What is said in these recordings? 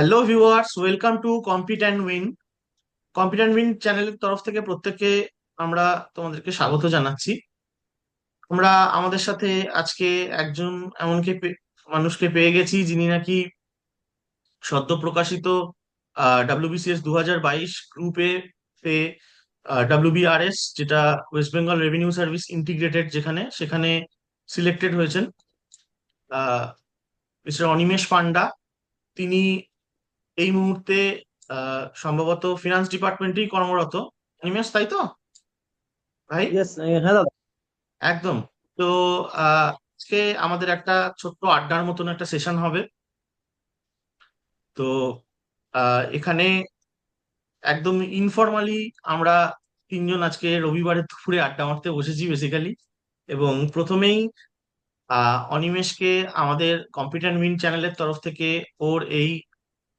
Hello viewers, welcome to compete and win. Compete and win চ্যানেলের তরফ থেকে প্রত্যেককে আমরা তোমাদেরকে স্বাগত জানাচ্ছি। আমরা আমাদের সাথে আজকে একজন মানুষকে পেয়ে গেছি, যিনি নাকি সদ্য প্রকাশিত ডাব্লিউবিসিএস 2022 গ্রুপে ডাব্লিউবিআরএস, যেটা West Bengal revenue service integrated, সেখানে সিলেক্টেড হয়েছেন মিস্টার অনিমেষ পান্ডা। তিনি এই মুহূর্তে সম্ভবত ফিনান্স ডিপার্টমেন্টেই কর্মরত। অনিমেষ, তাই তো ভাই? ইয়েস, হ্যাঁ দাদা। একদম। তো আজকে আমাদের একটা ছোট্ট আড্ডার মতন একটা সেশন হবে। তো এখানে একদম ইনফরমালি আমরা তিনজন আজকে রবিবারের দুপুরে আড্ডা মারতে বসেছি বেসিক্যালি। এবং প্রথমেই অনিমেষকে আমাদের কম্পিউটার মিন চ্যানেলের তরফ থেকে ওর এই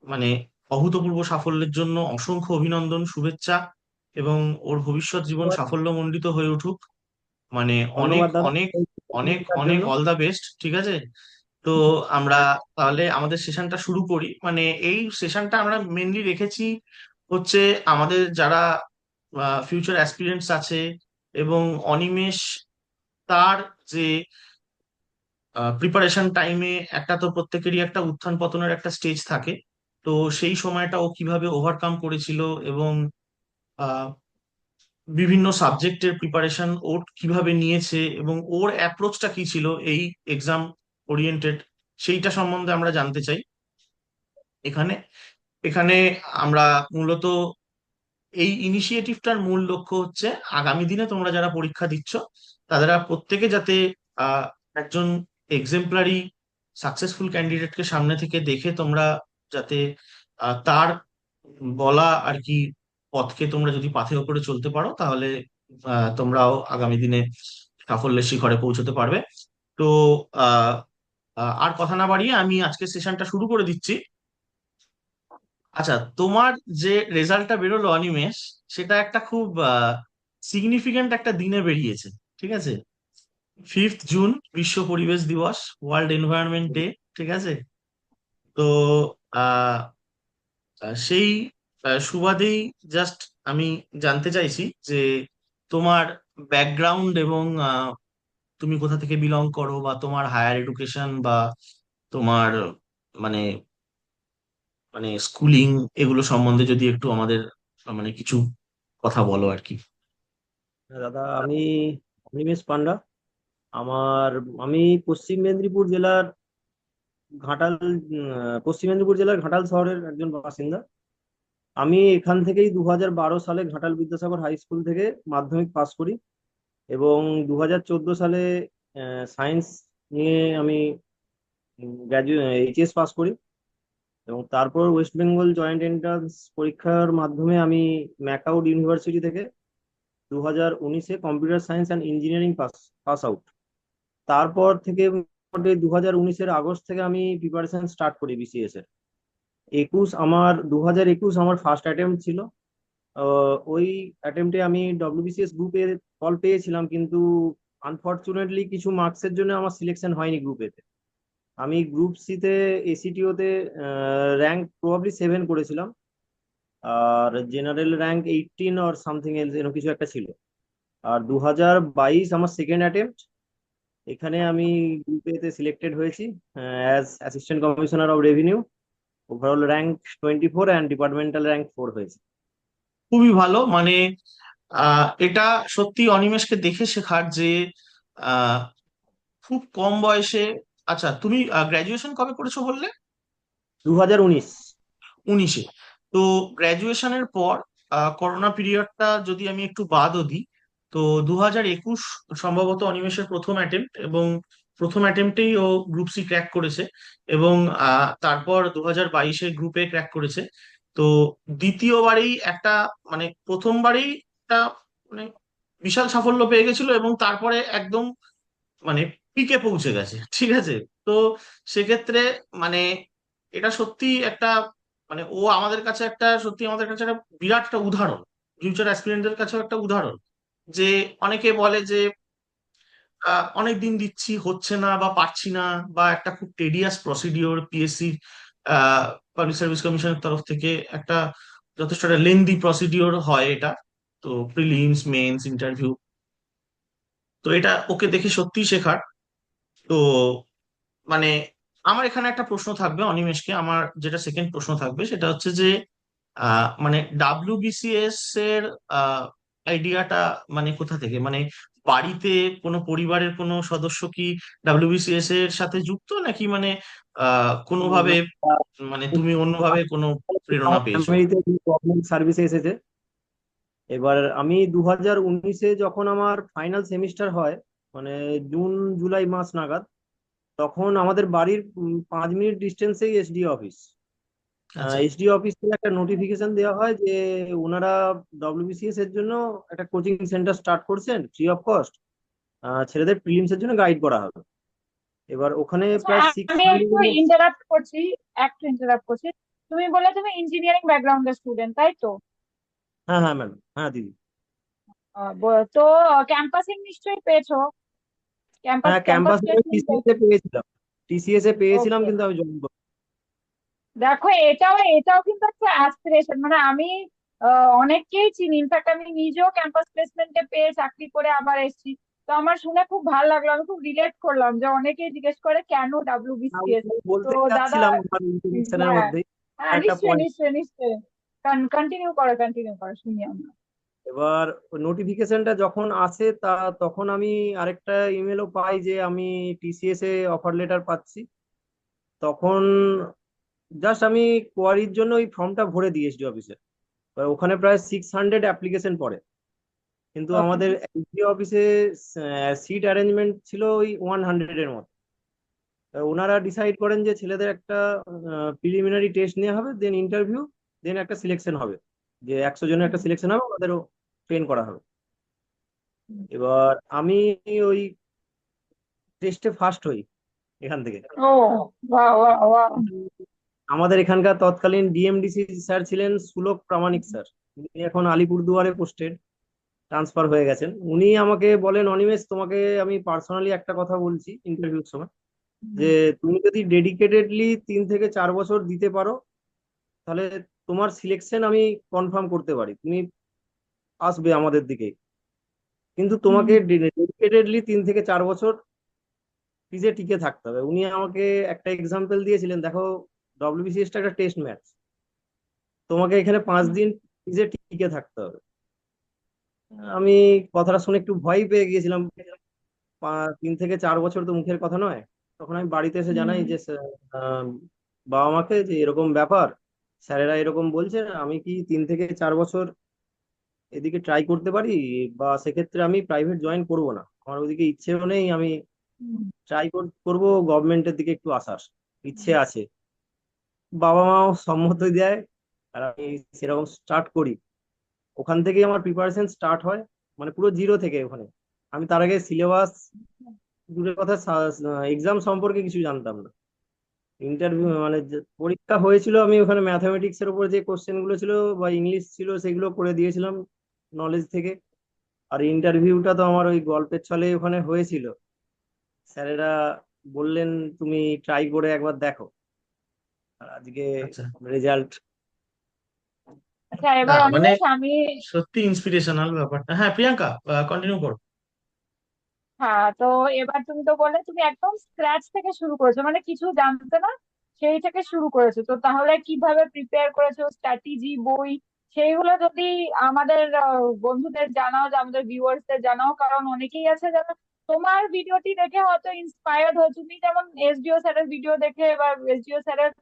মানে অভূতপূর্ব সাফল্যের জন্য অসংখ্য অভিনন্দন, শুভেচ্ছা, এবং ওর ভবিষ্যৎ জীবন ধন্যবাদ। সাফল্যমণ্ডিত হয়ে উঠুক। মানে অনেক ধন্যবাদ দাদা অনেক এই অনেক opportunity-টার অনেক জন্য। অল দা বেস্ট, ঠিক আছে? তো আমরা তাহলে আমাদের সেশনটা শুরু করি। এই সেশনটা আমরা মেনলি রেখেছি হচ্ছে আমাদের যারা ফিউচার অ্যাসপিরেন্টস আছে, এবং অনিমেষ তার যে প্রিপারেশন টাইমে একটা তো প্রত্যেকেরই একটা উত্থান পতনের একটা স্টেজ থাকে। তো সেই সময়টা ও কিভাবে ওভারকাম করেছিল, এবং আহ, বিভিন্ন সাবজেক্টের প্রিপারেশন ওর কিভাবে নিয়েছে, এবং ওর অ্যাপ্রোচটা কি ছিল এই এক্সাম ওরিয়েন্টেড, সেইটা সম্বন্ধে আমরা জানতে চাই এখানে। এখানে আমরা মূলত এই ইনিশিয়েটিভটার মূল লক্ষ্য হচ্ছে আগামী দিনে তোমরা যারা পরীক্ষা দিচ্ছ তারা প্রত্যেকে যাতে আহ, একজন এক্সেম্পলারি সাকসেসফুল ক্যান্ডিডেটকে সামনে থেকে দেখে তোমরা যাতে তার বলা আর কি পথকে তোমরা যদি পাথেয় করে চলতে পারো, তাহলে তোমরাও আগামী দিনে সাফল্যের শিখরে পৌঁছতে পারবে। তো আহ আর কথা না বাড়িয়ে আমি আজকে সেশনটা শুরু করে দিচ্ছি। আচ্ছা, তোমার যে রেজাল্টটা বেরোলো অনিমেষ, সেটা একটা খুব সিগনিফিক্যান্ট একটা দিনে বেরিয়েছে, ঠিক আছে? 5th জুন, বিশ্ব পরিবেশ দিবস, ওয়ার্ল্ড এনভায়রনমেন্ট ডে, ঠিক আছে? তো আহ সেই সুবাদেই জাস্ট আমি জানতে চাইছি যে তোমার ব্যাকগ্রাউন্ড, এবং তুমি কোথা থেকে বিলং করো, বা তোমার হায়ার এডুকেশন, বা তোমার মানে স্কুলিং, এগুলো সম্বন্ধে যদি একটু আমাদের কিছু কথা বলো আর কি। দাদা, আমি অনিমেষ পান্ডা। আমার আমি পশ্চিম মেদিনীপুর জেলার ঘাটাল পশ্চিম মেদিনীপুর জেলার ঘাটাল শহরের একজন বাসিন্দা। আমি এখান থেকেই 2012 সালে ঘাটাল বিদ্যাসাগর হাই স্কুল থেকে মাধ্যমিক পাস করি এবং 2014 সালে সায়েন্স নিয়ে আমি এইচএস পাস করি এবং তারপর ওয়েস্ট বেঙ্গল জয়েন্ট এন্ট্রান্স পরীক্ষার মাধ্যমে আমি ম্যাকাউড ইউনিভার্সিটি থেকে 2019-এ computer science and engineering pass pass out. তারপর থেকে 2019-এর আগস্ট থেকে আমি প্রিপারেশন স্টার্ট করি বিসিএস এর। 2021 আমার ফার্স্ট অ্যাটেম্প্ট ছিল। ওই অ্যাটেম্পটে আমি ডব্লিউবিসিএস গ্রুপে কল পেয়েছিলাম, কিন্তু আনফর্চুনেটলি কিছু মার্কসের জন্য আমার সিলেকশন হয়নি গ্রুপ এতে। আমি গ্রুপ সিতে এসিটিওতে র্যাঙ্ক প্রবাবলি 7 করেছিলাম, আর general rank 18 or something else এরকম কিছু একটা ছিল। আর 2022 আমার সেকেন্ড অ্যাটেম্পট, এখানে আমি গ্রুপেতে সিলেক্টেড হয়েছি as assistant commissioner of revenue. Overall rank 24 and departmental rank 4 হয়েছে। খুবই ভালো। এটা সত্যি অনিমেষকে দেখে শেখার যে আহ খুব কম বয়সে। আচ্ছা, তুমি গ্রাজুয়েশন কবে করেছো বললে? 2019। 19-এ। তো গ্রাজুয়েশনের পর করোনা পিরিয়ডটা যদি আমি একটু বাদও দিই, তো 2021 সম্ভবত অনিমেষের প্রথম অ্যাটেম্প্ট, এবং প্রথম অ্যাটেম্পটেই ও গ্রুপ সি ক্র্যাক করেছে। এবং তারপর 2022-এ গ্রুপে ক্র্যাক করেছে। তো দ্বিতীয়বারেই একটা প্রথমবারেই একটা মানে বিশাল সাফল্য পেয়ে গেছিল, এবং তারপরে একদম মানে পিকে পৌঁছে গেছে, ঠিক আছে? তো সেক্ষেত্রে মানে এটা সত্যি একটা ও আমাদের কাছে একটা বিরাট একটা উদাহরণ, ফিউচার অ্যাসপিরেন্টদের কাছেও একটা উদাহরণ। যে অনেকে বলে যে অনেক দিন দিচ্ছি, হচ্ছে না বা পারছি না, বা একটা খুব টেডিয়াস প্রসিডিওর পিএসসি পাবলিক সার্ভিস কমিশনের তরফ থেকে একটা যথেষ্ট একটা লেন্দি প্রসিডিওর হয় এটা। তো প্রিলিমস, মেন্স, ইন্টারভিউ, তো এটা ওকে দেখে সত্যিই শেখার। তো মানে আমার এখানে একটা প্রশ্ন থাকবে অনিমেষকে, আমার যেটা সেকেন্ড প্রশ্ন থাকবে সেটা হচ্ছে যে মানে ডাব্লিউবিসিএস এর আইডিয়াটা মানে কোথা থেকে, মানে বাড়িতে কোনো পরিবারের কোনো সদস্য কি ডাব্লিউবিসিএস এর সাথে যুক্ত, নাকি মানে কোনোভাবে মানে তুমি অন্যভাবে কোনো প্রেরণা আমার পেয়েছো? ফ্যামিলিতে গভর্নমেন্ট সার্ভিসে এসেছে। এবার আমি 2019-এ যখন আমার ফাইনাল সেমিস্টার হয়, মানে জুন জুলাই মাস নাগাদ, তখন আমাদের বাড়ির 5 মিনিট ডিস্টেন্সেই এসডি অফিস। আচ্ছা। এসডি অফিস থেকে একটা নোটিফিকেশন দেওয়া হয় যে ওনারা ডব্লিউবিসিএস এর জন্য একটা কোচিং সেন্টার স্টার্ট করছেন ফ্রি অফ কস্ট, ছেলেদের প্রিলিমস এর জন্য গাইড করা হবে। এবার ওখানে আচ্ছা, প্রায় সিক্স আমি একটু ইন্টারাপ্ট করছি, তুমি বলে তুমি ইঞ্জিনিয়ারিং ব্যাকগ্রাউন্ডের স্টুডেন্ট, তাই তো? হ্যাঁ হ্যাঁ ম্যাম, হ্যাঁ দিদি। তো ক্যাম্পাসিং নিশ্চয়ই পেয়েছো, ক্যাম্পাস হ্যাঁ ক্যাম্পাস ক্যাম্পাস প্লেসমেন্ট। টিসিএস এ পেয়েছিলাম, টিসিএস এ পেয়েছিলাম ওকে, কিন্তু আমি জয়েন করি। দেখো এটাও এটাও কিন্তু একটা অ্যাসপিরেশন, মানে আমি অনেককেই চিনি, ইনফ্যাক্ট আমি নিজেও ক্যাম্পাস প্লেসমেন্টে পেয়ে চাকরি করে আবার এসেছি। তো আমার শুনে খুব ভালো লাগলো, আমি খুব রিলেট করলাম যে অনেকেই জিজ্ঞেস করে কেন ডাব্লিউবিসিএস। আমি তো বলতে দাদা, চাচ্ছিলাম আমার ইন্ট্রোডাকশনের হ্যাঁ মধ্যেই হ্যাঁ, একটা নিশ্চয়ই পয়েন্ট। নিশ্চয়ই নিশ্চয়ই, কন্টিনিউ করো শুনি আমরা। এবার নোটিফিকেশনটা যখন আসে তখন আমি আরেকটা ইমেলও পাই যে আমি টিসিএস এ অফার লেটার পাচ্ছি। তখন জাস্ট আমি কোয়ারির জন্য ওই ফর্মটা ভরে দিই এসডি অফিসে। ওখানে প্রায় 600 অ্যাপ্লিকেশন পড়ে, কিন্তু ওকে। আমাদের এসডি অফিসে সিট অ্যারেঞ্জমেন্ট ছিল ওই 100-এর মতো। ওনারা ডিসাইড করেন যে ছেলেদের একটা প্রিলিমিনারি টেস্ট নেওয়া হবে, দেন ইন্টারভিউ, দেন একটা সিলেকশন হবে, যে 100 জনের একটা সিলেকশন হবে, ওদেরও ট্রেন করা হবে। এবার আমি ওই টেস্টে ফার্স্ট হই এখান থেকে। ও, বাহ বাহ বাহ। আমাদের এখানকার তৎকালীন ডিএমডিসি স্যার ছিলেন সুলক প্রামাণিক স্যার। উনি এখন আলিপুরদুয়ারে পোস্টেড, ট্রান্সফার হয়ে গেছেন। উনি আমাকে বলেন, অনিমেষ তোমাকে আমি পার্সোনালি একটা কথা বলছি ইন্টারভিউর সময়, যে তুমি যদি ডেডিকেটেডলি 3 থেকে 4 বছর দিতে পারো, তাহলে তোমার সিলেকশন আমি কনফার্ম করতে পারি, তুমি আসবে আমাদের দিকে। কিন্তু তোমাকে ডেডিকেটেডলি 3 থেকে 4 বছর ফিজে টিকে থাকতে হবে। উনি আমাকে একটা এক্সাম্পল দিয়েছিলেন, দেখো ডব্লিউবিসিএস টা একটা টেস্ট ম্যাচ, তোমাকে এখানে 5 দিন ফিজে টিকে থাকতে হবে। আমি কথাটা শুনে একটু ভয় পেয়ে গিয়েছিলাম। 3 থেকে 4 বছর তো মুখের কথা নয়। তখন আমি বাড়িতে এসে জানাই যে বাবা মাকে যে এরকম ব্যাপার, স্যারেরা এরকম বলছে, আমি কি 3 থেকে 4 বছর এদিকে ট্রাই করতে পারি, বা সেক্ষেত্রে আমি প্রাইভেট জয়েন করব না, আমার ওদিকে ইচ্ছেও নেই, আমি ট্রাই করব গভর্নমেন্টের দিকে একটু আসার ইচ্ছে আছে। বাবা মাও সম্মতি দেয়, আর আমি সেরকম স্টার্ট করি। ওখান থেকেই আমার প্রিপারেশন স্টার্ট হয়, মানে পুরো জিরো থেকে ওখানে। আমি তার আগে সিলেবাস দূরের কথা, এক্সাম সম্পর্কে কিছু জানতাম না। ইন্টারভিউ মানে যে পরীক্ষা হয়েছিল, আমি ওখানে ম্যাথামেটিক্স এর উপর যে কোশ্চেন গুলো ছিল বা ইংলিশ ছিল সেগুলো করে দিয়েছিলাম নলেজ থেকে। আর ইন্টারভিউটা তো আমার ওই গল্পের ছলে ওখানে হয়েছিল। স্যারেরা বললেন তুমি ট্রাই করে একবার দেখো, আর আজকে আচ্ছা। রেজাল্ট। আচ্ছা, না এবার মানে অনিমেষ আমি, সত্যি ইন্সপিরেশনাল ব্যাপারটা। হ্যাঁ প্রিয়াঙ্কা, কন্টিনিউ করো। হ্যাঁ তো এবার তুমি তো বললে তুমি একদম স্ক্র্যাচ থেকে শুরু করেছো, মানে কিছু জানতে না, সেই থেকে শুরু করেছো। তো তাহলে কিভাবে প্রিপেয়ার করেছো, স্ট্র্যাটেজি, বই, সেইগুলো যদি আমাদের বন্ধুদের জানাও, যে আমাদের ভিউয়ার্সদের জানাও, কারণ অনেকেই আছে যারা তোমার ভিডিওটি দেখে হয়তো ইন্সপায়ার্ড হয়ে, তুমি যেমন এসডিও স্যারের ভিডিও দেখে বা এসডিও স্যারের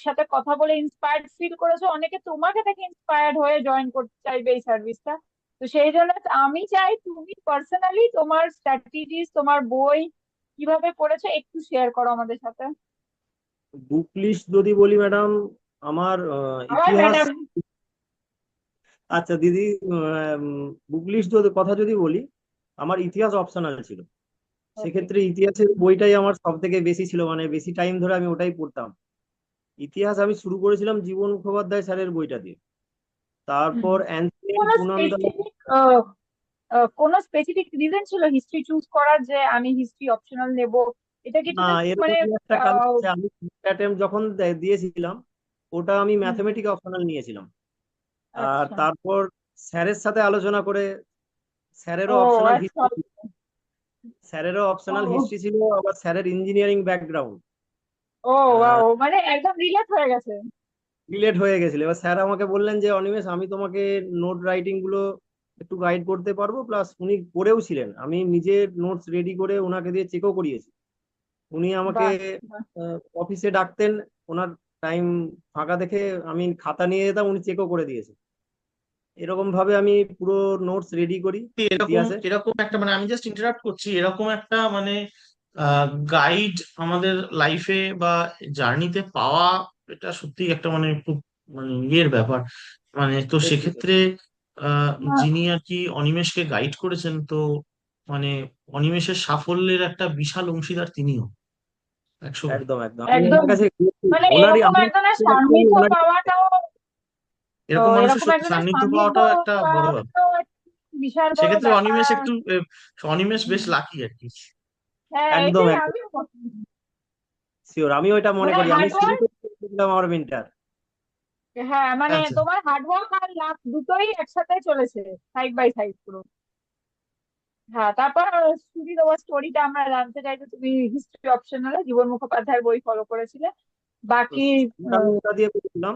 সাথে কথা বলে ইন্সপায়ার্ড ফিল করেছো, অনেকে তোমাকে দেখে ইন্সপায়ার্ড হয়ে জয়েন করতে চাইবে এই সার্ভিসটা। তো সেই জন্য আমি চাই তুমি পার্সোনালি তোমার স্ট্র্যাটেজিস, তোমার বই কিভাবে পড়েছো একটু শেয়ার করো আমাদের সাথে। বুক লিস্ট যদি বলি ম্যাডাম, আমার আমার ইতিহাস। ম্যাডাম। আচ্ছা দিদি, বুক লিস্ট কথা যদি বলি, আমার ইতিহাস অপশনাল ছিল। ওকে। সেক্ষেত্রে ইতিহাসের বইটাই আমার সব থেকে বেশি ছিল, মানে বেশি টাইম ধরে আমি ওটাই পড়তাম। ইতিহাস আমি শুরু করেছিলাম জীবন মুখোপাধ্যায় স্যারের বইটা দিয়ে। তারপর অ্যানসিয়েন্ট কোনো পুনন্দ। স্পেসিফিক কোনো স্পেসিফিক রিজন ছিল হিস্ট্রি চুজ করার, যে আমি হিস্ট্রি অপশনাল নেব, এটা কি না, তুমি মানে এরকমই একটা কারণ আহ, আছে। আমি অ্যাটেম্প যখন দিয়েছিলাম, ওটা আমি হুম, ম্যাথমেটিক্স অপশনাল নিয়েছিলাম। আর আচ্ছা। তারপর স্যারের সাথে আলোচনা করে, স্যারেরও ও অপশনাল আচ্ছা। হিস্ট্রি স্যারেরও অপশনাল ও হিস্ট্রি ছিল, আবার স্যারের ইঞ্জিনিয়ারিং ব্যাকগ্রাউন্ড ও wow, মানে একদম রিলেট হয়ে গেছে। রিলেট হয়ে গেছিল। এবার স্যার আমাকে বললেন যে অনিমেষ, আমি তোমাকে নোট রাইটিং গুলো একটু গাইড করতে পারবো, প্লাস উনি করেও ছিলেন, আমি নিজে নোটস রেডি করে ওনাকে দিয়ে চেকও করিয়েছি। উনি আমাকে বাহ, বাহ। অফিসে ডাকতেন, ওনার টাইম ফাঁকা দেখে আমি খাতা নিয়ে যেতাম, উনি চেকও করে দিয়েছে। এরকম ভাবে আমি পুরো নোটস রেডি করি এরকম ইতিহাসে। এরকম একটা মানে আমি জাস্ট ইন্টারাপ্ট করছি, এরকম একটা মানে গাইড আমাদের লাইফে বা জার্নিতে পাওয়া, এটা সত্যি একটা মানে খুব মানে ইয়ের ব্যাপার। মানে তো সত্যি সেক্ষেত্রে সত্যি। আহ না, যিনি আর কি অনিমেষকে গাইড করেছেন, তো মানে অনিমেষের সাফল্যের একটা বিশাল অংশীদার তিনিও 100 বার। একদম একদম, আমি একদম। ওনার কাছে মানে ওনারই এরকম আমার একজনের সান্নিধ্য ওনারই পাওয়াটাও, এরকম মানুষের এরকম সত্যি একজনের সান্নিধ্য সান্নিধ্য পাওয়াটাও একটা বড় ব্যাপার। পাওয়াটাও একটা বিশাল বড় একদম সেক্ষেত্রে অনিমেষ ব্যাপার। একটু অনিমেষ বেশ লাকি আর কি। হ্যাঁ, একদম এটাই একদম আমি শিওর, আমি ওইটা মনে মানে করি। আমি হার্ড ওয়ার্ক। শুরুতে ছিলাম আমার মেন্টার। হ্যাঁ, মানে আচ্ছা। তোমার হার্ড ওয়ার্ক আর লাক দুটোই একসাথে চলেছে, সাইড বাই সাইড পুরো। হ্যাঁ, তারপর শুনি তোমার স্টোরিটা, আমরা জানতে চাই যে তুমি হিস্ট্রি অপশনালে জীবন মুখোপাধ্যায়ের বই ফলো করেছিলে, তো বাকি আমি ওটা দিয়ে পড়ছিলাম।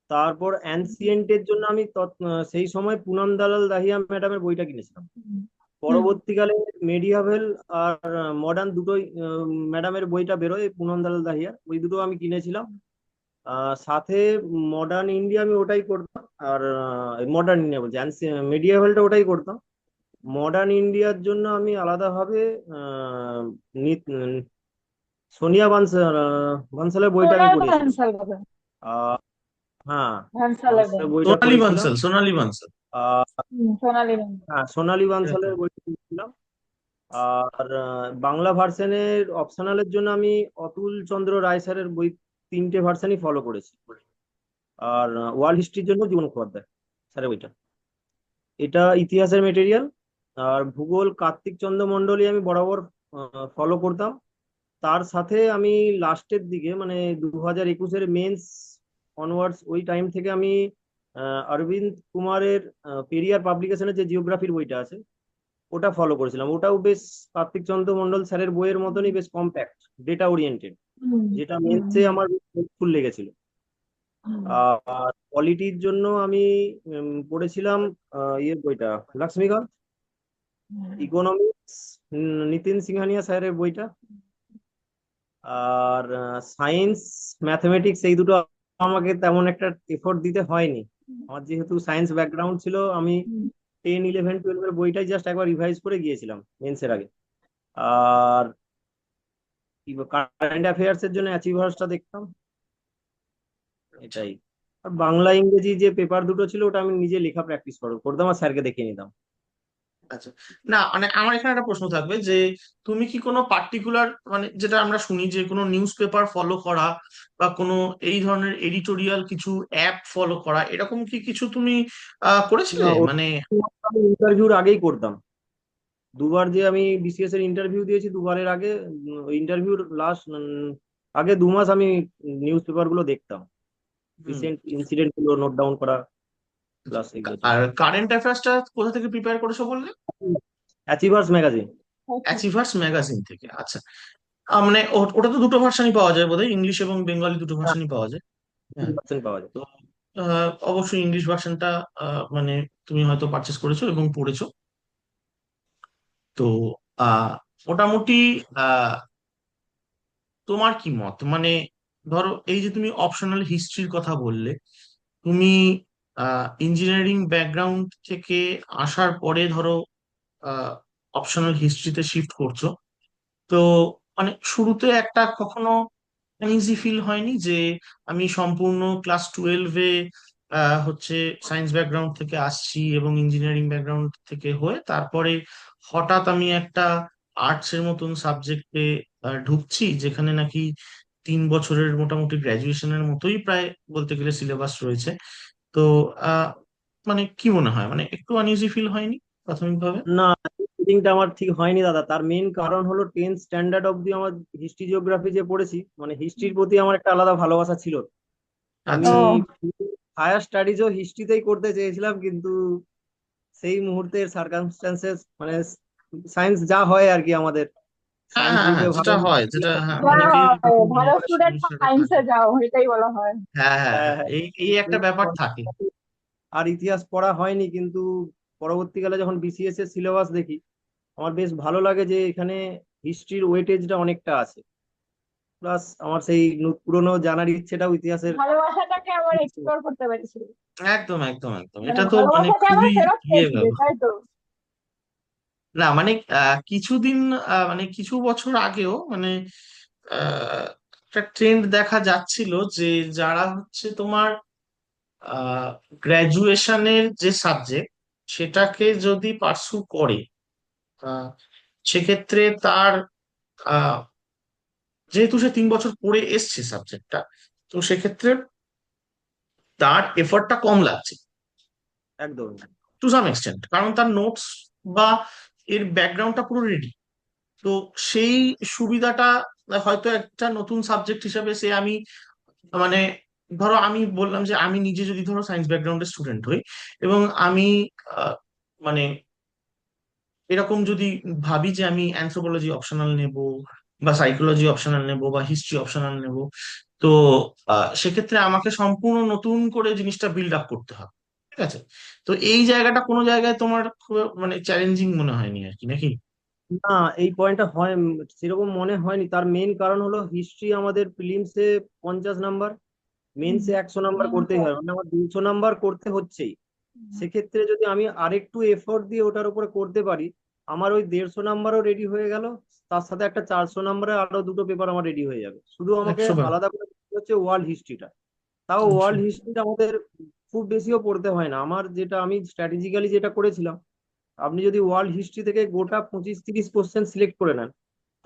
তারপর অ্যানসিয়েন্টের জন্য আমি সেই সময় পুনম দালাল দাহিয়া ম্যাডামের বইটা কিনেছিলাম। হুম, পরবর্তীকালে মেডিয়াভেল আর মডার্ন দুটোই ম্যাডামের বইটা বেরোয়, পুনম দালাল দাহিয়া, ওই দুটো আমি কিনেছিলাম। সাথে মডার্ন ইন্ডিয়া আমি ওটাই করতাম। আর মডার্ন ইন্ডিয়া বলছি, মেডিয়াভেলটা ওটাই করতাম। মডার্ন ইন্ডিয়ার জন্য আমি আলাদাভাবে আহ, সোনিয়া বানসালের বইটা আমি সোনাল পড়িয়েছিলাম। ভান্সাল কথা। আহ, হ্যাঁ, ভান্সালের বই। বানসালের বইটা সোনালী পড়েছিলাম। বানসাল, সোনালী বানসাল। সোনালি ভান্সাল। হ্যাঁ, সোনালী এরকম। বানসালের বই পড়েছিলাম। আর বাংলা ভার্সনের অপশনালের জন্য আমি অতুল চন্দ্র রায় স্যারের বই 3টে ভার্সনই ফলো করেছি। আর ওয়ার্ল্ড হিস্ট্রির জন্য জীবন মুখোপাধ্যায় স্যারের বইটা, এটা ইতিহাসের মেটেরিয়াল। আর ভূগোল কার্তিক চন্দ্র মন্ডলী আমি বরাবর ফলো করতাম। তার সাথে আমি লাস্টের দিকে মানে 2021-এর মেন্স অনওয়ার্ডস, ওই টাইম থেকে আমি অরবিন্দ কুমারের পেরিয়ার পাবলিকেশনের যে জিওগ্রাফির বইটা আছে, ওটা ফলো করেছিলাম। ওটাও বেশ কার্তিক চন্দ্র মন্ডল স্যারের বইয়ের মতনই বেশ কম্প্যাক্ট, ডেটা ওরিয়েন্টেড, হুম, যেটা হুম, মেন্সে আমার হেল্পফুল লেগেছিল। হুম, আর পলিটির জন্য আমি পড়েছিলাম ইয়ের বইটা, লক্ষ্মীকান্ত। হুম, ইকোনমিক্স নিতিন সিংহানিয়া স্যারের বইটা। আর সায়েন্স ম্যাথমেটিক্স এই দুটো আমাকে তেমন একটা এফোর্ট দিতে হয়নি। আমার যেহেতু সায়েন্স ব্যাকগ্রাউন্ড ছিল, আমি হুম। 10, 11, 12-এর বইটাই জাস্ট একবার রিভাইজ করে গিয়েছিলাম মেন্সের আগে। আর কারেন্ট অ্যাফেয়ার্স এর জন্য অ্যাচিভার্সটা দেখতাম, আচ্ছা, এটাই। আর বাংলা ইংরেজি যে পেপার দুটো ছিল, ওটা আমি নিজে লেখা প্র্যাকটিস করতাম আর স্যারকে দেখিয়ে নিতাম। আচ্ছা। না মানে আমার এখানে একটা প্রশ্ন থাকবে যে তুমি কি কোনো পার্টিকুলার মানে যেটা আমরা শুনি যে কোনো নিউজ পেপার ফলো করা বা কোনো এই ধরনের এডিটোরিয়াল কিছু অ্যাপ ফলো করা, এরকম কি কিছু তুমি না, করেছিলে ওটা মানে? আমি ইন্টারভিউর আগেই করতাম। দুবার যে আমি বিসিএস এর ইন্টারভিউ দিয়েছি, দুবারের আগে ইন্টারভিউর লাস্ট আগে 2 মাস আমি নিউজ পেপার গুলো দেখতাম, হুম। রিসেন্ট ইনসিডেন্ট গুলো নোট ডাউন করা, প্লাস এগুলো ছিল। আর কারেন্ট অ্যাফেয়ার্সটা কোথা থেকে প্রিপেয়ার করেছো বললে? Achievers magazine. আচ্ছা। অ্যাচিভার্স ম্যাগাজিন থেকে, আচ্ছা। মানে ওটা তো দুটো ভার্সানই পাওয়া যায় বোধহয়, ইংলিশ এবং বেঙ্গলি দুটো হ্যাঁ, ভার্সানই পাওয়া যায়। হ্যাঁ। 50% পাওয়া যায়। তো অবশ্যই ইংলিশ ভার্সনটা মানে তুমি হয়তো পারচেস করেছো এবং পড়েছো। তো আহ মোটামুটি আহ তোমার কি মত মানে, ধরো এই যে তুমি অপশনাল হিস্ট্রির কথা বললে, তুমি ইঞ্জিনিয়ারিং ব্যাকগ্রাউন্ড থেকে আসার পরে ধরো অপশনাল হিস্ট্রিতে শিফট করছো, তো মানে শুরুতে একটা কখনো আনইজি ফিল হয়নি যে আমি সম্পূর্ণ ক্লাস 12-এ হচ্ছে সায়েন্স ব্যাকগ্রাউন্ড থেকে আসছি এবং ইঞ্জিনিয়ারিং ব্যাকগ্রাউন্ড থেকে হয়ে তারপরে হঠাৎ আমি একটা আর্টস এর মতন সাবজেক্টে ঢুকছি, যেখানে নাকি 3 বছরের মোটামুটি গ্র্যাজুয়েশনের মতোই প্রায় বলতে গেলে সিলেবাস রয়েছে। তো আহ মানে কি মনে হয়, মানে একটু আনইজি ফিল হয়নি প্রাথমিকভাবে? না, রিডিংটা আমার ঠিক হয়নি দাদা। তার মেইন কারণ হলো 10th স্ট্যান্ডার্ড অব্দি আমার হিস্ট্রি জিওগ্রাফি যে পড়েছি, মানে হিস্ট্রির প্রতি আমার একটা আলাদা ভালোবাসা ছিল। আমি আচ্ছা। ও হায়ার স্টাডিজও হিস্ট্রিতেই করতে চেয়েছিলাম, কিন্তু সেই মুহূর্তের সার্কামস্টান্সেস, মানে সায়েন্স যা হয় আর কি, আমাদের হ্যাঁ সায়েন্স হ্যাঁ হ্যাঁ, গ্রুপে ভালো যেটা হয়, marks যেটা পেলে হ্যাঁ যা অনেকেই হয়, প্রথম দিকে ভালো একটা স্টুডেন্ট সমস্যাটা সায়েন্সে থাকে। যাও, এটাই বলা হয়। হ্যাঁ হ্যাঁ হ্যাঁ হ্যাঁ, হ্যাঁ। এই একটা ব্যাপার থাকে। আর ইতিহাস পড়া হয়নি, কিন্তু পরবর্তীকালে যখন বিসিএস এর সিলেবাস দেখি, আমার বেশ ভালো লাগে যে এখানে হিস্ট্রির ওয়েটেজটা অনেকটা আছে। প্লাস আমার সেই পুরনো জানার ইচ্ছেটাও ইতিহাসের। ভালোবাসাটাকে আবার এক্সপ্লোর করতে পেরেছিল, একদম একদম একদম, মানে এটা তো মানে ভালোবাসাকে আবার খুবই ফেরত ইয়ে পেয়েছিলে, ব্যাপার। তাই তো? না মানে কিছুদিন মানে কিছু বছর আগেও মানে একটা ট্রেন্ড দেখা যাচ্ছিল যে যারা হচ্ছে তোমার গ্র্যাজুয়েশনের যে সাবজেক্ট সেটাকে যদি পার্সু করে, আহ, সেক্ষেত্রে তার আহ, যেহেতু সে 3 বছর পড়ে এসছে সাবজেক্টটা, তো সেক্ষেত্রে তার এফর্টটা কম লাগছে একদম। টু সাম এক্সটেন্ট, কারণ তার নোটস বা এর ব্যাকগ্রাউন্ডটা পুরো রেডি। তো সেই সুবিধাটা হয়তো একটা নতুন সাবজেক্ট হিসাবে সে আমি মানে ধরো আমি বললাম যে আমি নিজে যদি ধরো সায়েন্স ব্যাকগ্রাউন্ডের স্টুডেন্ট হই এবং আমি আহ, মানে এরকম যদি ভাবি যে আমি অ্যানথ্রোপোলজি অপশনাল নেব বা সাইকোলজি অপশনাল নেব বা হিস্ট্রি অপশনাল নেব, তো সেক্ষেত্রে আমাকে সম্পূর্ণ নতুন করে জিনিসটা বিল্ড আপ করতে হবে। ঠিক আছে, তো এই জায়গাটা কোনো জায়গায় তোমার খুব মানে চ্যালেঞ্জিং মনে হয়নি আর কি, নাকি? না, এই পয়েন্টটা হয় সেরকম মনে হয়নি। তার মেইন কারণ হলো হিস্ট্রি আমাদের প্রিলিমসে 50 নাম্বার, মেন্সে 100 নাম্বার করতেই হয়, মানে আমার 200 নাম্বার করতে হচ্ছেই। সেক্ষেত্রে যদি আমি আরেকটু এফোর্ট দিয়ে ওটার উপরে করতে পারি, আমার ওই 150 নাম্বারও রেডি হয়ে গেল। তার সাথে একটা 400 নাম্বারের আরো দুটো পেপার আমার রেডি হয়ে যাবে। শুধু আমাকে 100 বার। আলাদা করে পড়তে হচ্ছে ওয়ার্ল্ড হিস্ট্রিটা। তাও আচ্ছা। ওয়ার্ল্ড হিস্ট্রিটা আমাদের খুব বেশিও পড়তে হয় না। আমার যেটা আমি স্ট্র্যাটেজিক্যালি যেটা করেছিলাম, আপনি যদি ওয়ার্ল্ড হিস্ট্রি থেকে গোটা 25-30 কোশ্চেন সিলেক্ট করে নেন,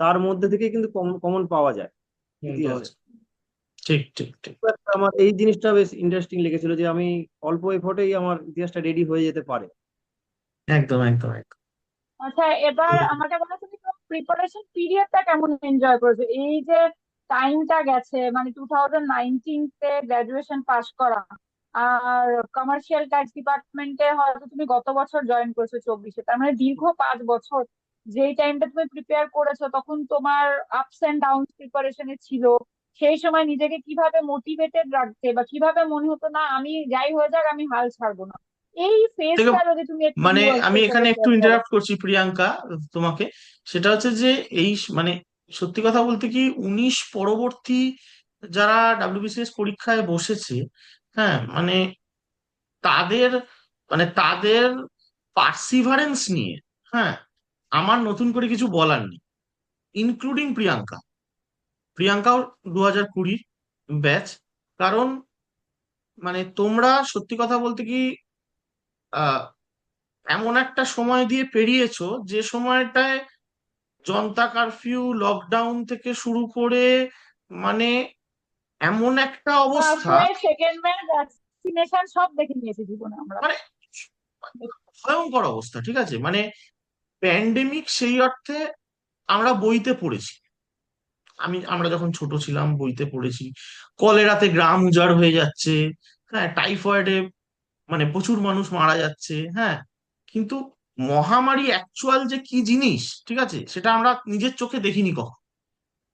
তার মধ্যে থেকে কিন্তু কমন পাওয়া যায় ইতিহাসে। ঠিক ঠিক ঠিক। তো একটা আমার এই জিনিসটা বেশ ইন্টারেস্টিং লেগেছিল যে আমি অল্প এফোর্টেই আমার ইতিহাসটা রেডি হয়ে যেতে পারে। একদম একদম একদম। আচ্ছা, এবার আমাকে বলো, তুমি তোমার প্রিপারেশন পিরিয়ডটা কেমন এনজয় করেছো? এই যে টাইমটা গেছে, মানে 2019-তে গ্রাজুয়েশন পাশ করা, আর কমার্শিয়াল ট্যাক্স ডিপার্টমেন্টে হয়তো তুমি গত বছর জয়েন করেছো 24-এ, তার মানে দীর্ঘ 5 বছর যেই টাইমটা তুমি প্রিপেয়ার করেছো, তখন তোমার আপস এন্ড ডাউন প্রিপারেশনে ছিল। সেই সময় নিজেকে কিভাবে মোটিভেটেড রাখতে, বা কিভাবে মনে হতো না আমি যাই হয়ে যাক আমি হাল ছাড়বো না, এই দেখো, ফেজটা যদি তুমি একটু মানে আমি ভিউয়ার্সদের এখানে সঙ্গে একটু শেয়ার করো। ইন্টারাপ্ট করছি প্রিয়াঙ্কা তোমাকে। সেটা হচ্ছে যে এই মানে সত্যি কথা বলতে কি 19 পরবর্তী যারা ডাব্লিউবিসিএস পরীক্ষায় বসেছে, হ্যাঁ মানে তাদের তাদের পার্সিভারেন্স নিয়ে, হ্যাঁ, আমার নতুন করে কিছু বলার নেই, ইনক্লুডিং প্রিয়াঙ্কা। প্রিয়াঙ্কাও 2020 ব্যাচ। কারণ মানে তোমরা সত্যি কথা বলতে কি আহ এমন একটা সময় দিয়ে পেরিয়েছো যে সময়টায় জনতা কারফিউ, লকডাউন থেকে শুরু করে মানে এমন একটা ফার্স্ট অবস্থা, ওয়েভ, সেকেন্ড ওয়েভ, ভ্যাকসিনেশন সব দেখে নিয়েছি জীবনে আমরা। মানে ভয়ঙ্কর অবস্থা। ঠিক আছে, মানে প্যান্ডেমিক সেই অর্থে আমরা বইতে পড়েছি। আমরা যখন ছোট ছিলাম বইতে পড়েছি, কলেরাতে গ্রাম উজাড় হয়ে যাচ্ছে, হ্যাঁ, টাইফয়েডে মানে প্রচুর মানুষ মারা যাচ্ছে, হ্যাঁ, কিন্তু মহামারী অ্যাকচুয়াল যে কি জিনিস, ঠিক আছে, সেটা আমরা নিজের চোখে দেখিনি কখন।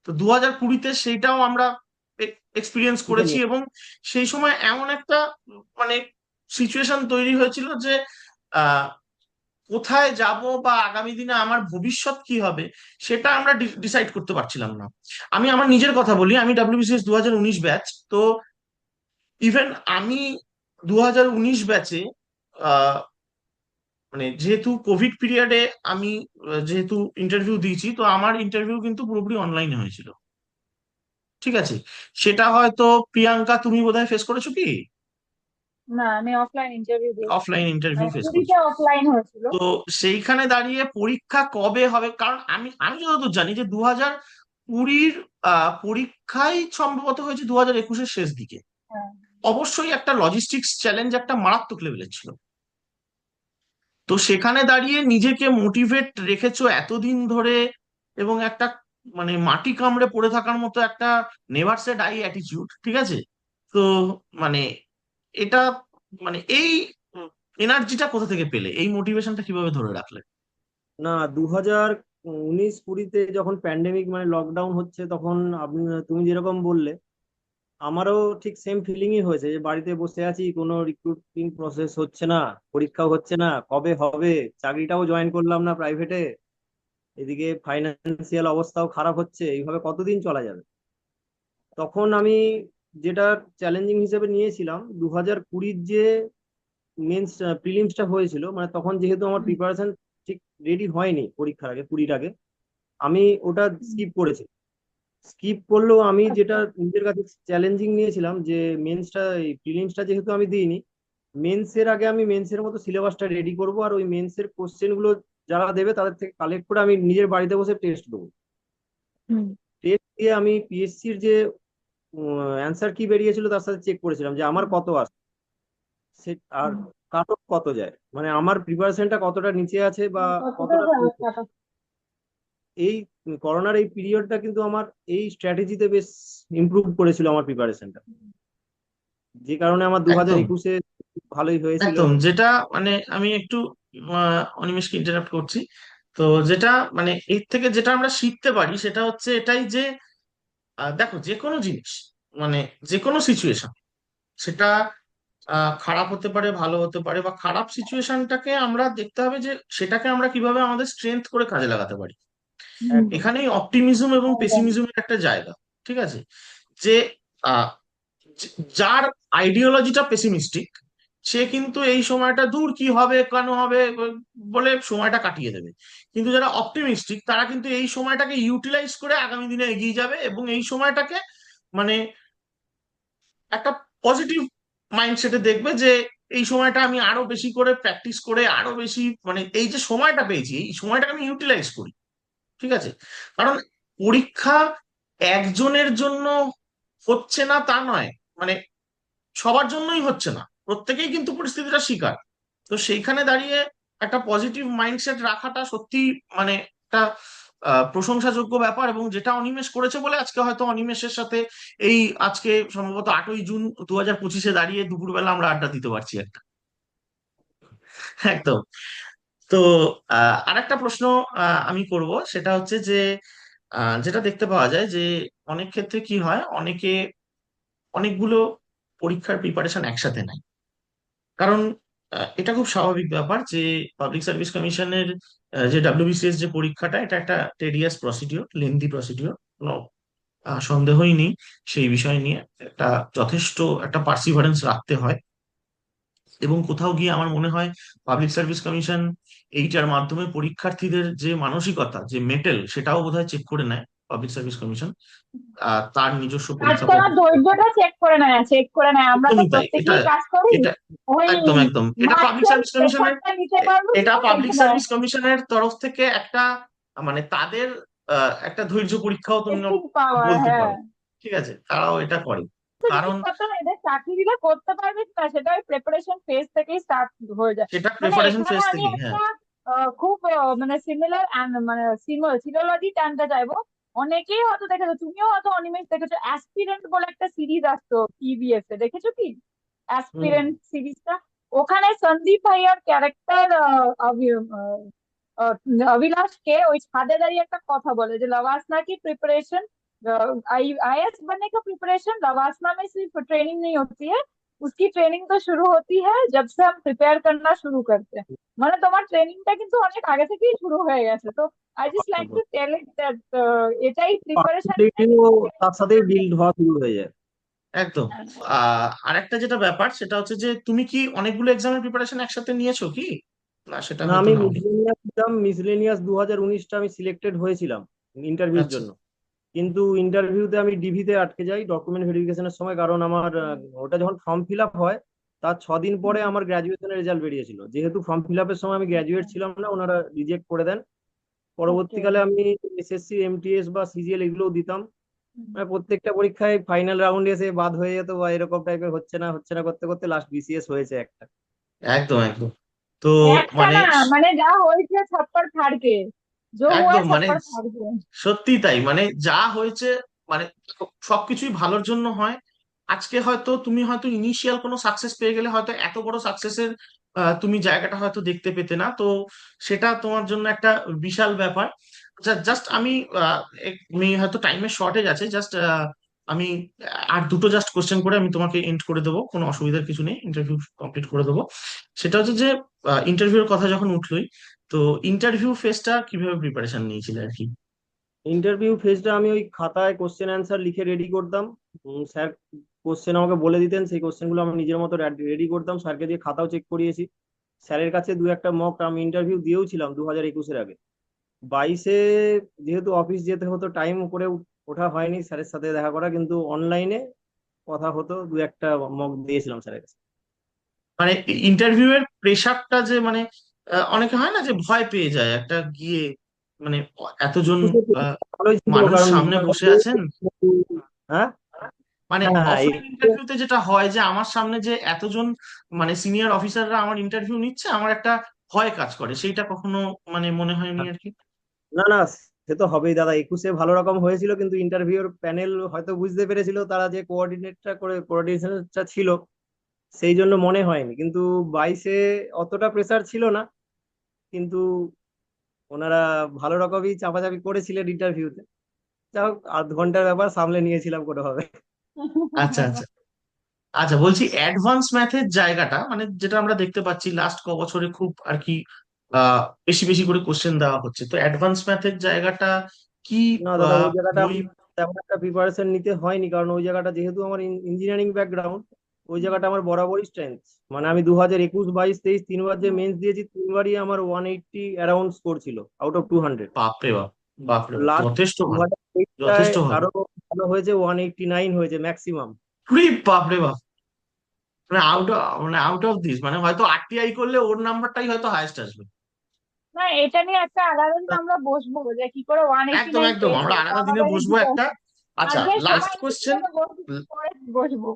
তো 2020-তে সেইটাও আমরা এক্সপিরিয়েন্স শিখে করেছি, নিয়ে এবং সেই সময় এমন একটা মানে সিচুয়েশন তৈরি হয়েছিল যে আহ কোথায় যাব বা আগামী দিনে আমার ভবিষ্যৎ কি হবে সেটা আমরা ডিসাইড করতে পারছিলাম না। আমি আমার নিজের কথা বলি, আমি ডাব্লিউবিসিএস 2019 ব্যাচ। তো ইভেন আমি 2019 ব্যাচে মানে যেহেতু কোভিড পিরিয়ডে আমি যেহেতু ইন্টারভিউ দিয়েছি, তো আমার ইন্টারভিউ কিন্তু পুরোপুরি অনলাইনে হয়েছিল। ঠিক আছে, সেটা হয়তো প্রিয়াঙ্কা তুমি বোধহয় ফেস করেছো কি? না, আমি অফলাইন ইন্টারভিউ দিয়েছি। অফলাইন ইন্টারভিউ ফেস পুরীতে করছো। অফলাইন হয়েছিল। তো সেইখানে দাঁড়িয়ে পরীক্ষা কবে হবে, কারণ আমি আমি যতদূর জানি যে 2020 পরীক্ষাই সম্ভবত হয়েছে 2021 শেষ দিকে। হ্যাঁ। অবশ্যই একটা লজিস্টিক্স চ্যালেঞ্জ একটা মারাত্মক লেভেলের ছিল। তো সেখানে দাঁড়িয়ে নিজেকে মোটিভেট রেখেছো এতদিন ধরে, এবং একটা মানে মাটি কামড়ে পড়ে থাকার মতো একটা নেভার সে ডাই অ্যাটিটিউড, ঠিক আছে? তো মানে এটা মানে এই এনার্জিটা কোথা থেকে পেলে, এই মোটিভেশনটা কিভাবে ধরে রাখলে? না, 2019-20 যখন প্যান্ডেমিক মানে লকডাউন হচ্ছে, তখন তুমি যেরকম বললে, আমারও ঠিক সেম ফিলিংই হয়েছে যে বাড়িতে বসে আছি, কোনো রিক্রুটিং প্রসেস হচ্ছে না, পরীক্ষাও হচ্ছে না, কবে হবে, চাকরিটাও জয়েন করলাম না প্রাইভেটে, এদিকে ফাইন্যান্সিয়াল অবস্থাও খারাপ হচ্ছে, এইভাবে কতদিন চলা যাবে? তখন আমি যেটা চ্যালেঞ্জিং হিসেবে নিয়েছিলাম, 2020 যে মেন্স প্রিলিমসটা হয়েছিল, মানে তখন যেহেতু আমার প্রিপারেশন ঠিক রেডি হয়নি পরীক্ষার আগে, 20 আগে, আমি ওটা স্কিপ করেছি। স্কিপ করলেও আমি যেটা আচ্ছা। নিজের কাছে চ্যালেঞ্জিং নিয়েছিলাম, যে মেন্সটা, এই প্রিলিমসটা যেহেতু আমি দিইনি, মেন্সের আগে আমি মেন্সের মতো সিলেবাসটা রেডি করব, আর ওই মেন্সের কোশ্চেন গুলো যারা দেবে তাদের থেকে কালেক্ট করে আমি নিজের বাড়িতে বসে টেস্ট দেবো। হুম। টেস্ট দিয়ে আমি পিএসসির যে অ্যান্সার কি বেরিয়েছিল তার সাথে চেক করেছিলাম যে আমার কত আসে, সে আর হুম। কাট অফ কত যায়, মানে আমার প্রিপারেশনটা কতটা নিচে আছে বা কতটা কতটা উপরে। কাটা? এই করোনার এই পিরিয়ডটা কিন্তু আমার এই স্ট্র্যাটেজিতে বেশ ইমপ্রুভ করেছিল আমার প্রিপারেশনটা, যে কারণে আমার দু হাজার একদম, একুশে ভালোই হয়েছিল। একদম। যেটা মানে আমি একটু অনিমেষকে ইন্টারাপ্ট করছি। তো যেটা মানে এর থেকে যেটা আমরা শিখতে পারি সেটা হচ্ছে এটাই যে দেখো, যে কোনো জিনিস মানে যে কোনো সিচুয়েশন, সেটা খারাপ হতে পারে, ভালো হতে পারে, বা খারাপ সিচুয়েশনটাকে আমরা দেখতে হবে যে সেটাকে আমরা কিভাবে আমাদের স্ট্রেংথ করে কাজে লাগাতে পারি। হুম। একদম। এখানেই অপটিমিজম এবং একদম। পেসিমিজমের একটা জায়গা, ঠিক আছে? যে আহ, যার আইডিওলজিটা পেসিমিস্টিক, সে কিন্তু এই সময়টা দূর কি হবে কেন হবে বলে সময়টা কাটিয়ে দেবে। কিন্তু যারা অপটিমিস্টিক তারা কিন্তু এই সময়টাকে ইউটিলাইজ করে আগামী দিনে এগিয়ে যাবে, এবং এই সময়টাকে মানে একটা পজিটিভ মাইন্ডসেটে দেখবে যে এই সময়টা আমি আরো বেশি করে প্র্যাকটিস করে আরো বেশি মানে এই যে সময়টা পেয়েছি এই সময়টাকে আমি ইউটিলাইজ করি, ঠিক আছে? কারণ পরীক্ষা একজনের জন্য হচ্ছে না তা নয়, মানে সবার জন্যই হচ্ছে না, প্রত্যেকেই কিন্তু পরিস্থিতিটা শিকার। তো সেইখানে দাঁড়িয়ে একটা পজিটিভ মাইন্ডসেট রাখাটা সত্যি মানে একটা প্রশংসাযোগ্য ব্যাপার, এবং যেটা অনিমেষ করেছে বলে আজকে হয়তো অনিমেষের সাথে এই আজকে সম্ভবত 8ই জুন 2025-এ দাঁড়িয়ে দুপুরবেলা আমরা আড্ডা দিতে পারছি একটা। একদম। তো আরেকটা প্রশ্ন আমি করব, সেটা হচ্ছে যে যেটা দেখতে পাওয়া যায় যে অনেক ক্ষেত্রে কি হয়, অনেকে অনেকগুলো পরীক্ষার প্রিপারেশন একসাথে নেয়। কারণ এটা খুব স্বাভাবিক ব্যাপার যে পাবলিক সার্ভিস কমিশনের যে ডাব্লিউবিসিএস যে পরীক্ষাটা, এটা একটা টেডিয়াস প্রসিডিওর, লেন্দি প্রসিডিওর, কোনো সন্দেহই নেই সেই বিষয় নিয়ে। একটা যথেষ্ট একটা পার্সিভারেন্স রাখতে হয়, এবং কোথাও গিয়ে আমার মনে হয় পাবলিক সার্ভিস কমিশন এইটার মাধ্যমে পরীক্ষার্থীদের যে মানসিকতা, যে মেটেল, সেটাও বোধহয় চেক করে নেয় পাবলিক সার্ভিস কমিশন তার নিজস্ব কাজ পরীক্ষা করার পদ্ধতি। ধৈর্যটা চেক করে নেয়। আমরা তো একদমই তাই। এটা প্রত্যেকেই কাজ করি এটা ওই একদম, একদম। এটা পাবলিক মার্কসের সার্ভিস কমিশনের প্রেশারটা নিতে পারবো এটা কিনা পাবলিক এইটা সার্ভিস কমিশনের তরফ থেকে একটা মানে তাদের একটা ধৈর্য পরীক্ষাও তুমি টেস্টিং পাওয়ার, বলতে হ্যাঁ। পারো, ঠিক আছে? তারাও এটা করে। তো কারণ জিনিসপত্র না, এদের চাকরি দিলে করতে পারবে কিনা সেটা ওই প্রিপারেশন ফেজ থেকেই স্টার্ট হয়ে যায়। সেটা মানে প্রেপারেশন এখানে ফেজ আমি থেকেই, হ্যাঁ। একটা খুব মানে সিমিলার মানে সিনোলজি টানতে চাইবো। অনেকেই হয়তো দেখেছো, তুমিও হয়তো অনিমেষ দেখেছো, অ্যাসপিরেন্ট বলে একটা সিরিজ আসতো টিভিএস এ, দেখেছো কি হুম। অ্যাসপিরেন্ট সিরিজটা? ওখানে সন্দীপ ভাইয়ার ক্যারেক্টার अभिलाष के ওই ছাদে দাঁড়িয়ে একটা কথা বলে যে लवासना की प्रिपरेशन, आईएएस बनने का प्रिपरेशन लवासना में सिर्फ ट्रेनिंग नहीं होती है, उसकी ट्रेनिंग तो शुरू होती है जब से हम प्रिपेयर करना शुरू करते हैं। মানে তোমার ট্রেনিংটা কিন্তু অনেক আগে থেকেই শুরু হয়ে গেছে। তো I just like to tell it that এটাই প্রিপারেশন। পার্সেন্টেজও তার সাথেই বিল্ড হওয়া শুরু হয়ে যায়। একদম। আরেকটা যেটা ব্যাপার সেটা হচ্ছে যে তুমি কি অনেকগুলো এক্সামের প্রিপারেশন একসাথে নিয়েছো কি? না, সেটা না, হয়তো আমি নাও নি। মিসলেনিয়াস ছিলাম, মিসলেনিয়াস 2019টা আমি সিলেক্টেড হয়েছিলাম ইন্টারভিউর আচ্ছা। জন্য, কিন্তু ইন্টারভিউতে আমি ডিভিতে আটকে যাই ডকুমেন্ট ভেরিফিকেশনের সময়, কারণ আমার ওটা যখন ফর্ম ফিল আপ হয় তার 6 দিন পরে আমার গ্র্যাজুয়েশনের রেজাল্ট বেরিয়েছিল, যেহেতু ফর্ম ফিল আপের সময় আমি গ্র্যাজুয়েট ছিলাম না, ওনারা রিজেক্ট করে দেন। ওকে। পরবর্তীকালে আমি এসএসসি, এমটিএস বা সিজিএল এগুলোও দিতাম, মানে প্রত্যেকটা পরীক্ষায় ফাইনাল রাউন্ডে এসে বাদ হয়ে যেত বা এরকম টাইপের, হচ্ছে না হচ্ছে না করতে করতে লাস্ট বিসিএস হয়েছে একটা। একদম, একদম। তো তো একটা মানে না, মানে যা হয়েছে ছপ্পর ফাড়কে, जो हुआ একদম মানে ছপ্পর ফাড়কে। সত্যি তাই, মানে যা হয়েছে, মানে সবকিছুই ভালোর জন্য হয়। আজকে হয়তো তুমি হয়তো ইনিশিয়াল কোনো সাকসেস পেয়ে গেলে হয়তো এত বড় সাকসেসের তুমি জায়গাটা হয়তো দেখতে পেতে না। তো সেটা তোমার জন্য একটা বিশাল ব্যাপার। জাস্ট আমি আমি হয়তো টাইমের শর্টেজ আছে, জাস্ট আমি আর দুটো জাস্ট কোশ্চেন করে আমি তোমাকে এন্ড করে দেবো, কোনো অসুবিধার কিছু নেই, ইন্টারভিউ কমপ্লিট করে দেবো। সেটা হচ্ছে যে ইন্টারভিউর কথা যখন উঠলোই, তো ইন্টারভিউ ফেসটা কিভাবে প্রিপারেশন নিয়েছিলে আর কি? ইন্টারভিউ ফেজটা আমি ওই খাতায় কোশ্চেন অ্যান্সার লিখে রেডি করতাম। স্যার কোশ্চেন আমাকে বলে দিতেন, সেই কোশ্চেনগুলো আমি নিজের মতো রেডি করতাম, স্যারকে দিয়ে খাতাও চেক করিয়েছি। স্যারের কাছে দু একটা মক আমি ইন্টারভিউ দিয়েও ছিলাম 2021-এর আগে। 22-এ যেহেতু অফিস যেতে হতো, টাইম করে ওঠা হয়নি স্যারের সাথে দেখা করা, কিন্তু অনলাইনে কথা হতো, দু একটা মক দিয়েছিলাম স্যারের কাছে। মানে ইন্টারভিউ এর প্রেশারটা যে মানে অনেকে হয় না যে ভয় পেয়ে যায় একটা গিয়ে, মানে এতজন আহ, ভালোই ছিল, মানুষ কারণ সামনে বসে আছেন। হ্যাঁ, মানে হ্যাঁ, অফলাইন ইন্টারভিউতে যেটা হয় যে আমার সামনে যে এতজন মানে সিনিয়র অফিসাররা আমার ইন্টারভিউ নিচ্ছে, আমার একটা ভয় কাজ করে, সেইটা কখনো মানে মনে হয়নি আর কি? না না, সে তো হবেই দাদা। 21-এ ভালো রকম হয়েছিল, কিন্তু ইন্টারভিউর প্যানেল হয়তো বুঝতে পেরেছিল, তারা যে কোঅর্ডিনেটটা ছিল, সেই জন্য মনে হয়নি। কিন্তু 22-এ অতটা প্রেসার ছিল না, কিন্তু ওনারা ভালো রকমই চাপাচাপি করেছিলেন ইন্টারভিউতে। যাই হোক, আধ ঘন্টার ব্যাপার, সামলে নিয়েছিলাম কোনোভাবে। আচ্ছা আচ্ছা। আচ্ছা, বলছি অ্যাডভান্স ম্যাথের জায়গাটা মানে যেটা আমরা দেখতে পাচ্ছি লাস্ট ক বছরে খুব আর কি বেশি বেশি করে কোশ্চেন দেওয়া হচ্ছে, তো অ্যাডভান্স ম্যাথের জায়গাটা কি না দাদা, ওই জায়গাটা বই? আমার তেমন একটা প্রিপারেশন নিতে হয়নি, কারণ ওই জায়গাটা যেহেতু আমার ইঞ্জিনিয়ারিং ব্যাকগ্রাউন্ড, ওই জায়গাটা আমার বরাবরই স্ট্রেংথ। মানে আমি 2021, 22, 23 তিনবার যে মেন্স দিয়েছি, তিনবারই আমার 180 অ্যারাউন্ড স্কোর ছিল আউট অফ 200। বাপরে বাপ, বাপরে বাপ, লাস্ট যথেষ্ট দু ভালো, হাজার তেইশটায় যথেষ্ট ভালো। আরো ভালো হয়েছে, 189 হয়েছে ম্যাক্সিমাম। উরে বাপরে বাপ, মানে আউট অফ দিস, মানে হয়তো আরটিআই করলে ওর নাম্বারটাই হয়তো হায়েস্ট আসবে। না, এটা নিয়ে একটা আলাদা দিন আমরা বসবো, যে কি করে ওয়ান এইটি একদম নাইন একদম, পেয়েছে, আমরা এটা আলাদা দিনে আমাদের বসবো ইতিহাস। একটা। আচ্ছা, আজকে লাস্ট সবাই কোশ্চেন। মিলে পরে বসবো।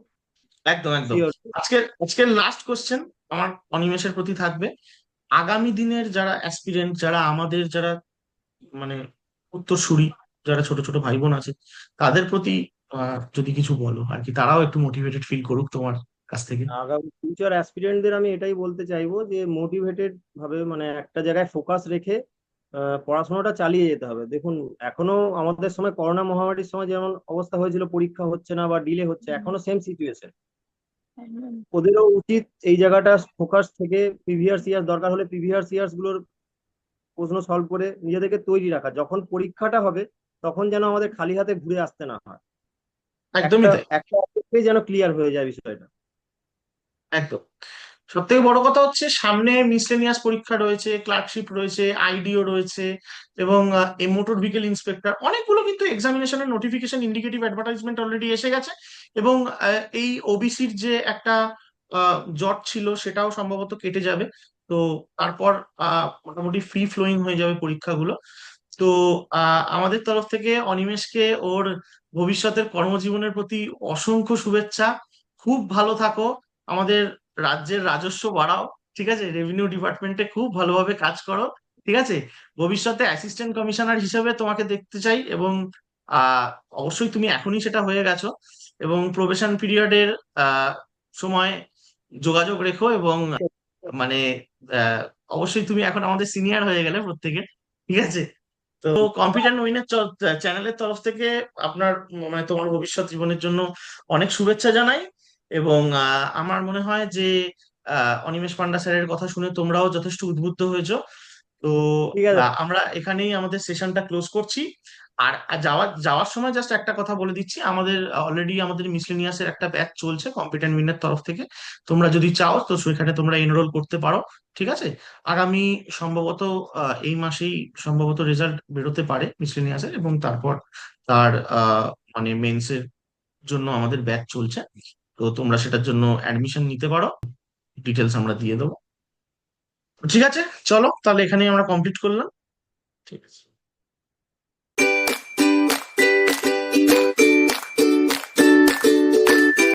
একদম একদম। শিওর। আজকের লাস্ট কোশ্চেন আমার অনিমেষের প্রতি থাকবে। আগামী দিনের যারা অ্যাসপিরেন্ট, যারা আমাদের যারা মানে উত্তরসূরি, যারা ছোট ছোট ভাই বোন আছে, তাদের প্রতি যদি কিছু বলো আর কি, তারাও একটু মোটিভেটেড ফিল করুক তোমার কাছ থেকে। আগামী ফিউচার অ্যাসপিরেন্টদের আমি এটাই বলতে চাইবো যে মোটিভেটেড ভাবে, মানে একটা জায়গায় ফোকাস রেখে পড়াশোনাটা চালিয়ে যেতে হবে। দেখুন, এখনো আমাদের সময় করোনা মহামারীর সময় যেমন অবস্থা হয়েছিল, পরীক্ষা হচ্ছে না বা ডিলে হচ্ছে, এখনো সেম সিচুয়েশন। একদম। ওদেরও উচিত এই জায়গাটা ফোকাস থেকে প্রিভিয়াস ইয়ার, দরকার হলে প্রিভিয়াস ইয়ার্স গুলোর প্রশ্ন সলভ করে নিজেদেরকে তৈরি রাখা, যখন পরীক্ষাটা হবে তখন যেন আমাদের খালি হাতে ঘুরে আসতে না হয়। একদমই একটা তাই, একটা যেন ক্লিয়ার হয়ে যায় বিষয়টা। একদম। সব থেকে বড় কথা হচ্ছে সামনে মিসলেনিয়াস পরীক্ষা রয়েছে, ক্লার্কশিপ রয়েছে, আইডিও রয়েছে, এবং মোটর ভেহিকেল ইন্সপেক্টর, অনেকগুলো কিন্তু এক্সামিনেশনের নোটিফিকেশন, ইন্ডিকেটিভ অ্যাডভার্টাইজমেন্ট অলরেডি এসে গেছে। এবং এই ওবিসির যে একটা জট ছিল সেটাও সম্ভবত কেটে যাবে। তো তারপর মোটামুটি ফ্রি ফ্লোয়িং হয়ে যাবে পরীক্ষাগুলো। তো আমাদের তরফ থেকে অনিমেষকে ওর ভবিষ্যতের কর্মজীবনের প্রতি অসংখ্য শুভেচ্ছা। খুব ভালো থাকো, আমাদের রাজ্যের রাজস্ব বাড়াও, ঠিক আছে, রেভিনিউ ডিপার্টমেন্টে খুব ভালোভাবে কাজ করো, ঠিক আছে। ভবিষ্যতে অ্যাসিস্ট্যান্ট কমিশনার হিসেবে তোমাকে দেখতে চাই, এবং আহ অবশ্যই তুমি এখনই সেটা হয়ে গেছো। এবং প্রবেশন পিরিয়ডের সময় যোগাযোগ রেখো, এবং মানে আহ অবশ্যই তুমি এখন আমাদের সিনিয়র হয়ে গেলে প্রত্যেকে, ঠিক আছে। তো কম্পিটেন্ট উইনের চ্যানেলের তরফ থেকে আপনার মানে তোমার ভবিষ্যৎ জীবনের জন্য অনেক শুভেচ্ছা জানাই। এবং আমার মনে হয় যে অনিমেষ পান্ডা স্যারের কথা শুনে তোমরাও যথেষ্ট উদ্বুদ্ধ হয়েছো। তো ঠিক আছে। আমরা এখানেই আমাদের সেশনটা ক্লোজ করছি। আর যাওয়ার যাওয়ার সময় জাস্ট একটা কথা বলে দিচ্ছি, আমাদের অলরেডি আমাদের মিসলেনিয়াসের একটা ব্যাচ চলছে কম্পিটেন্ট উইনের তরফ থেকে। তোমরা যদি চাও তো সেখানে তোমরা এনরোল করতে পারো, ঠিক আছে। আগামী সম্ভবত এই মাসেই সম্ভবত রেজাল্ট বেরোতে পারে মিসলেনিয়াসের, এবং তারপর তার মানে মেন্সের জন্য আমাদের ব্যাচ চলছে। তো তোমরা সেটার জন্য অ্যাডমিশন নিতে পারো, ডিটেলস আমরা দিয়ে দেবো। ঠিক আছে, চলো তাহলে এখানেই আমরা কমপ্লিট করলাম। ঠিক আছে।